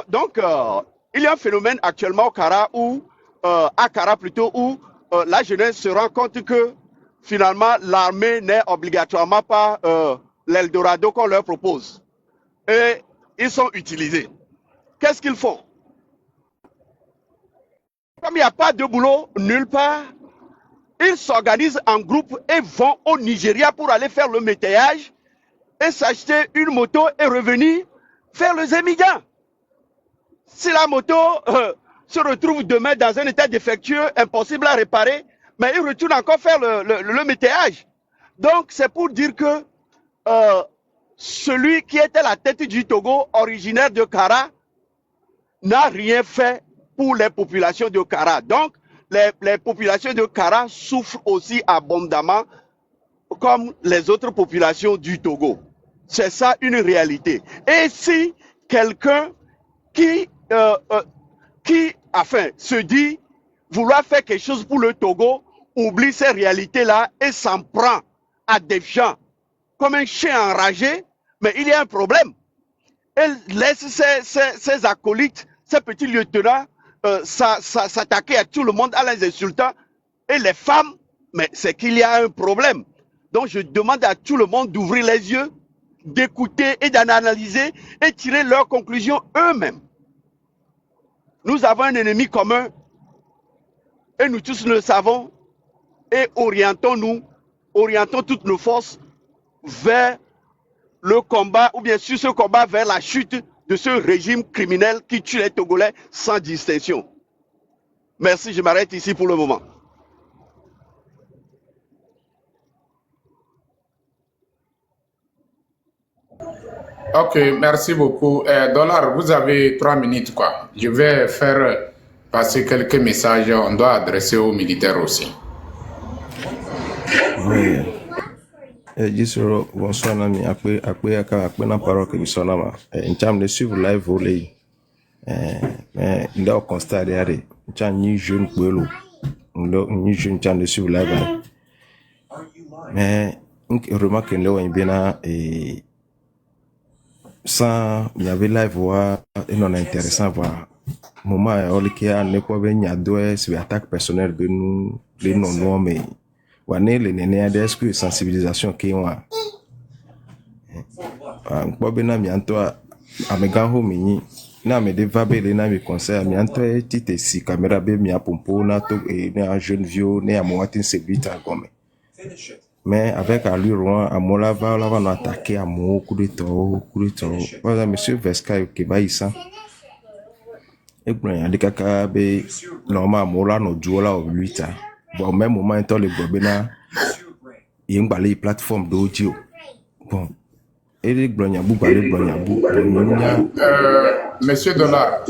Donc il y a un phénomène actuellement au Kara où à Kara plutôt où la jeunesse se rend compte que finalement l'armée n'est obligatoirement pas l'Eldorado qu'on leur propose. Et ils sont utilisés. Qu'est-ce qu'ils font? Comme il n'y a pas de boulot nulle part, ils s'organisent en groupe et vont au Nigeria pour aller faire le métayage et s'acheter une moto et revenir faire les émigrants. Si la moto se retrouve demain dans un état défectueux, impossible à réparer, mais ils retournent encore faire le métayage. Donc c'est pour dire que celui qui était la tête du Togo, originaire de Kara, n'a rien fait pour les populations de Kara. Donc, les populations de Kara souffrent aussi abondamment comme les autres populations du Togo. C'est ça une réalité. Et si quelqu'un qui se dit vouloir faire quelque chose pour le Togo, oublie ces réalités-là et s'en prend à des gens comme un chien enragé, mais il y a un problème. et laisse ses acolytes, ses petits lieutenants, s'attaquer à tout le monde, à les insultants. Et les femmes, mais c'est qu'il y a un problème. Donc je demande à tout le monde d'ouvrir les yeux, d'écouter et d'analyser et tirer leurs conclusions eux-mêmes. Nous avons un ennemi commun et nous tous le savons et orientons toutes nos forces vers le combat ou bien sur ce combat vers la chute de ce régime criminel qui tue les Togolais sans distinction. Merci, je m'arrête ici pour le moment. Ok, merci beaucoup. Dollar, vous avez 3 minutes, quoi. Je vais faire passer quelques messages. On doit adresser aux militaires aussi. Oui. Jisoro, bonsoir, Nami. Après la parole que vous avez, en termes de suivre live volley, mais il y a un constat derrière. Il y a un jeune poelo, un jeune terme de suivre live. Mais, une remarque que nous avons bien, sans, il y avait live voir, et non intéressant voir. Moment, il y a un peu de sur attaque personnelle de nous, les non-noms, mais, wane le nene ade esprit de sensibilisation qui ont bobe na mianto amegaho minyi na me devabe le na mi conseil mianto tite si caméra be mi apompo na to e na jeune vieux ne amoatin sebita gome mais avec allure amola va no attaquer amo coup de temps voilà monsieur Vesca qui va ici e gbon ya de kaka be normal amola no duola o 8 ans. Bon, au même moment, le Bobena, il y a une plateforme d'audio. Bon, et les Blonyabou, Monsieur Dollar.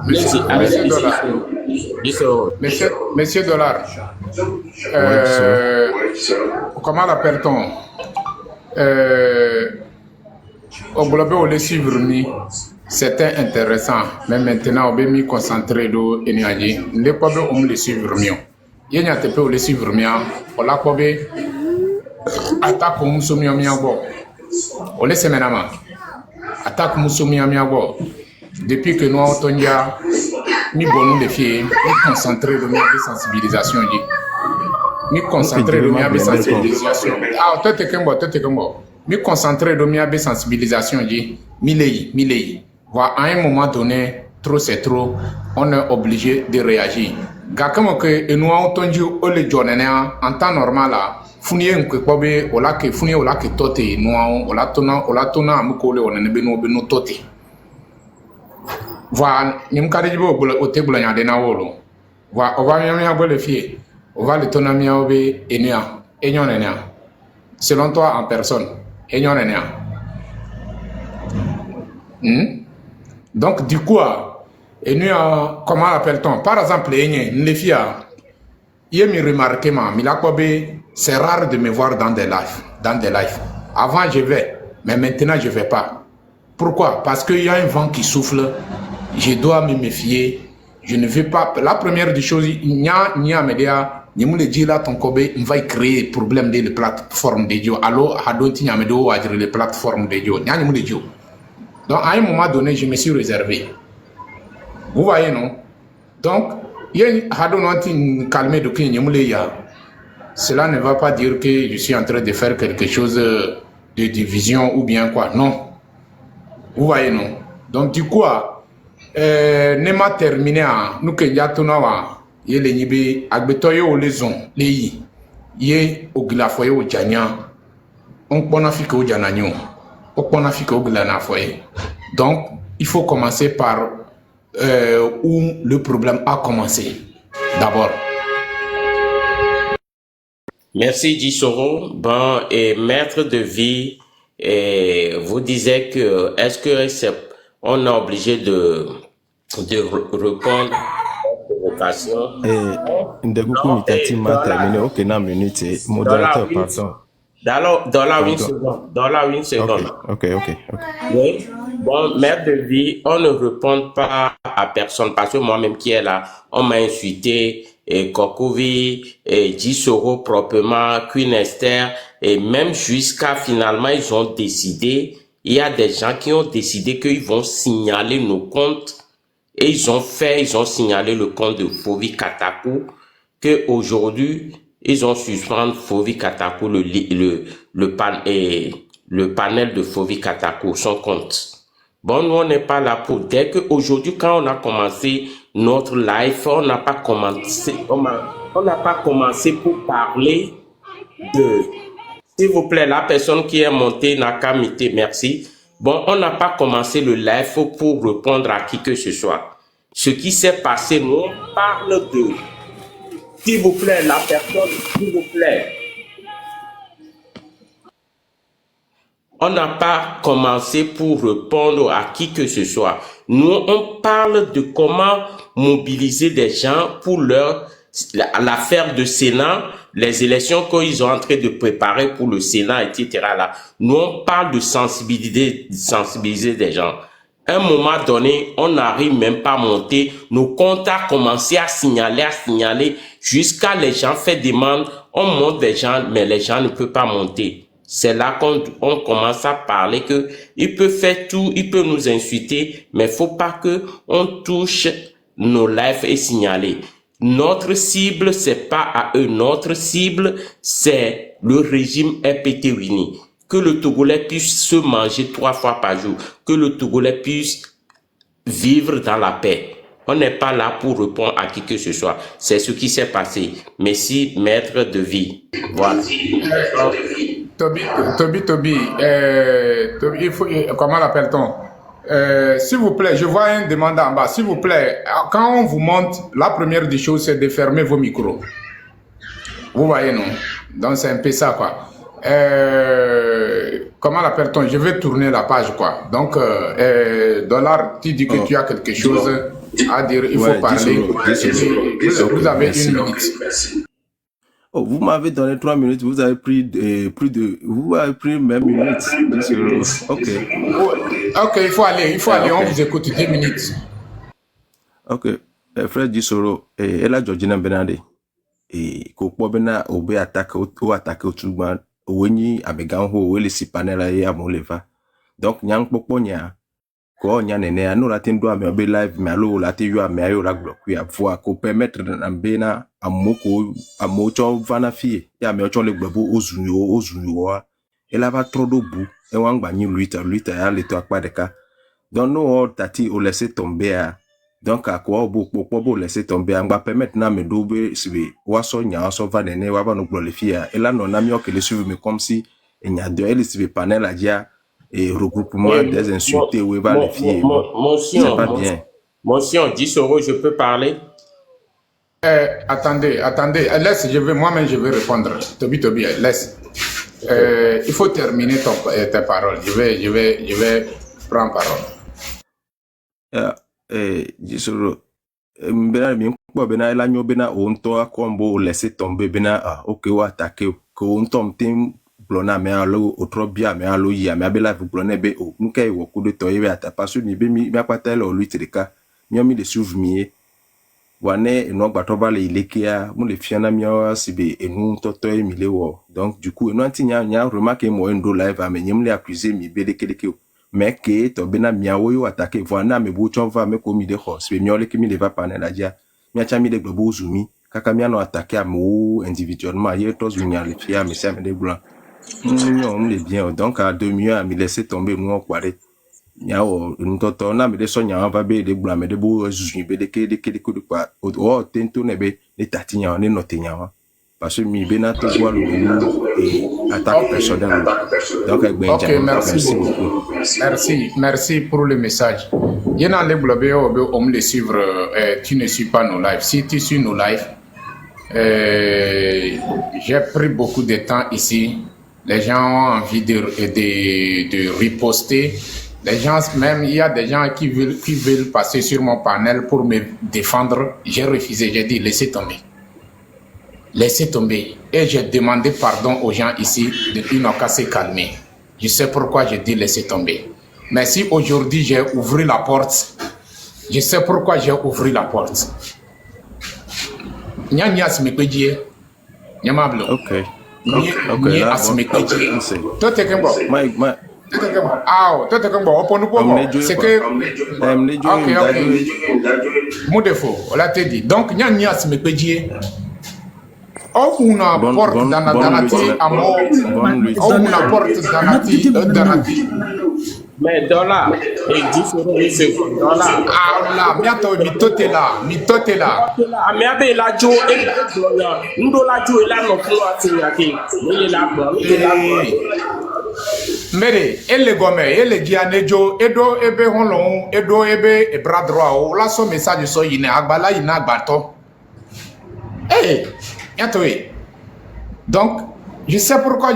Monsieur Dollar. Monsieur Dollar. Comment l'appelle-t-on? Au globe, on les suivre, c'était intéressant. Mais maintenant, on va me concentrer sur l'énergie. On ne peut pas les suivre mieux. Il y a des gens qui suivre mia, on l'a probé, attaque Moussoumi Amiabo. On laisse maintenant. Attaque Moussoumi Amiabo. Depuis que nous avons mis bon de filles, nous concentrer de notre sensibilisation. Nous concentrer de notre sensibilisation. Ah, toi, t'es comme moi. Nous concentrer de notre sensibilisation. Milei. Voilà, à un moment donné, trop c'est trop, on est obligé de réagir. Gakamo que nous avons entendu le journée en temps normal là funien que kobe ola que funien ola que tote nous ola tona amukole on ne beno tote voilà nim kadi bo o te bula nyade na wolo voilà on va bien le fier on va le tona mia obe enia enyonenia selon toi en personne enyonenia donc du coup et nous, comment appelle-t-on? Par exemple, les filles, il me remarqué, c'est rare de me voir dans des lives. Avant, je vais, mais maintenant, je ne vais pas. Pourquoi? Parce qu'il y a un vent qui souffle, je dois me méfier, je ne vais pas. La première des choses, il y a un média, il me dit là, ton kobe, il va créer problème de la plateforme de Dieu. Alors, il y a les plateformes de Dieu. Donc, à un moment donné, je me suis réservé. Vous voyez, non? Donc, il y a un calmer de cela ne va pas dire que je suis en train de faire quelque chose de division ou bien quoi. Non. Vous voyez, non? Donc, du coup, ne m'a terminé à nous que yatonawa, y les nibi, agbetoyo les on, les yi, y au glafoyo au janya, on ponafika au janagnon, on ponafika au glanafoye. Donc, il faut commencer par où le problème a commencé. D'abord. Merci Jisoro. Bon, et maître de vie, vous disiez que est-ce que on est obligé de répondre à la vocation? Ndegoukou Mitati m'a terminé. Ok, na minute. Modérateur, pardon. Dans une seconde. Ok. Oui. Bon, maître de vie, on ne répond pas à personne parce que moi-même qui est là, on m'a insulté, Kokovi, Jisoro proprement, Queen Esther, et même jusqu'à finalement, ils ont décidé il y a des gens qui ont décidé qu'ils vont signaler nos comptes et ils ont signalé le compte de Fovi Katakou, que aujourd'hui ils ont suspendu Fovi Katakou, le panel de Fovi Katakou, son compte. Bon, nous on n'est pas là pour dire qu'aujourd'hui, quand on a commencé notre live, on n'a pas commencé pour parler de... S'il vous plaît, la personne qui est montée n'a qu'à muter, merci. Bon, on n'a pas commencé le live pour répondre à qui que ce soit. Ce qui s'est passé, nous, on parle de... S'il vous plaît, la personne, s'il vous plaît. On n'a pas commencé pour répondre à qui que ce soit. Nous, on parle de comment mobiliser des gens pour l'affaire de Sénat, les élections qu'ils sont en train de préparer pour le Sénat, etc. Là. Nous, on parle de sensibiliser des gens. À un moment donné, on n'arrive même pas à monter. Nos comptes ont commencé à signaler, jusqu'à les gens fait demande. On monte des gens, mais les gens ne peuvent pas monter. C'est là qu'on commence à parler que il peut faire tout, il peut nous insulter, mais faut pas que on touche nos lives et signaler. Notre cible, c'est pas à eux. Notre cible, c'est le régime RPT-Wini. Que le Togolais puisse se manger 3 fois par jour. Que le Togolais puisse vivre dans la paix. On n'est pas là pour répondre à qui que ce soit. C'est ce qui s'est passé. Merci, maître de vie. Voilà. Toby, il faut, comment l'appelle-t-on? S'il vous plaît, je vois une demande en bas. S'il vous plaît, quand on vous monte, la première des choses, c'est de fermer vos micros. Vous voyez, non? Donc, c'est un peu ça, quoi. Comment l'appelle-t-on? Je vais tourner la page, quoi. Donc, Dollar, tu dis que tu as quelque chose à dire, il faut parler. Vous avez une minute. Oh, vous m'avez donné 3 minutes, vous avez pris vous avez pris même une minute. Ok. Ok, il faut aller, okay. On vous écoute 10 minutes. Ok. Frère Gisoro, et là, Georgina Benade, et Kopo Bena, Obe attaque au Tuban, Oweni, Abeganho, Wele Sipanela et Amoleva. Donc, Nyang Poponia, Ko Nyanene, à nous la tindo à me live, mais allo la tiu à me ayo la bloc, à voir qu'on permettre d'ambena à mocho vana fille, et à me ochon le globo aux et là va trop de bout, et on va ni lui, à l'étoile pas de cas. Donc, nous, tati, on laisser tomber à. Donc, à quoi on laisser tomber, on va permettre na me double, si on va nene, on va nous glorifier. Et là, non, on a que les suivre, mais comme si, il y a deux, les panel à dire, et regroupement des insultés, où va les filles. C'est pas bien. Monsieur, 10 euros, je peux parler? Attendez, laisse, moi-même, je vais répondre. Toby, laisse. Il faut terminer tes paroles. Je vais prendre parole. Gisoro, bena mi nkpo bena elanyo bena onto akombo laisser tomber bena ok wa attaquer ko ontom tim blona me alo otrobia me alo ya me abela vu blona be o nkai wo kudo to yewe ata parce ni be mi apatele o lutrika mi de souvenir wane eno gbatoba le ilekia mu le fiana mi sibe enu toto emile wo donc du coup eno antinya nya remarque mo endo live amenyem le accuser mi be de keleke mais que to bena miawo yo attaquer voilà me bouchon va me komi de hos be miole ki mi le va panel la dia mi chami de globo zumi kaka mi ano attaquer amo individuellement hier tos unia le fia me ça me de blanc on le bien donc à 2 mois mi laisser tomber nous kware miawo nous toto na me de sonya va be de blanc me de bo zumi be de ke quoi o tento ne be le tatinya ne notinya parce que mi bena to voir le attaque personnelle. Donc ok, merci beaucoup. Merci pour le message. Il y a les blogues on me les suivre, tu ne suis pas nos lives. Si tu suis nos lives, j'ai pris beaucoup de temps ici. Les gens ont envie de riposter. Les gens, même il y a des gens qui veulent passer sur mon panel pour me défendre. J'ai refusé, j'ai dit laissez tomber. Laissez tomber. Et j'ai demandé pardon aux gens ici, ils n'ont qu'à se calmer. Je sais pourquoi j'ai dit laissez tomber. Mais si aujourd'hui j'ai ouvert la porte, je sais pourquoi j'ai ouvert la porte. Ok. Ah, toi, tu es comme bon, c'est que. Ok. Mon défaut, on l'a dit. Donc, il y a un nias, mais pédier. On una porte dans la danati à mort. On una porte dans la Mais dollar, et différents dollar. Ah là, bientôt, mitote là. Mais avec la jo et la ndola jo et la no fún wa ti yake. Ni la gbo, ni la gbo. Mere, ele gome, ele gianejo, edo ebe honlon, edo ebe e bras droit o. La so message so yine agbala yine agbato. Eh, bientôt. Donc, je sais pourquoi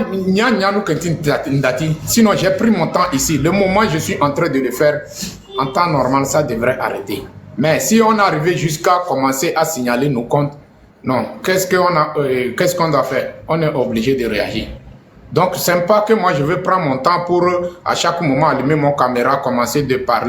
sinon j'ai pris mon temps ici. Le moment où je suis en train de le faire en temps normal, ça devrait arrêter. Mais si on est arrivé jusqu'à commencer à signaler nos comptes, non, qu'est-ce qu'on doit faire? On est obligé de réagir. Donc, c'est pas que moi je veux prendre mon temps pour à chaque moment allumer mon caméra, commencer de parler.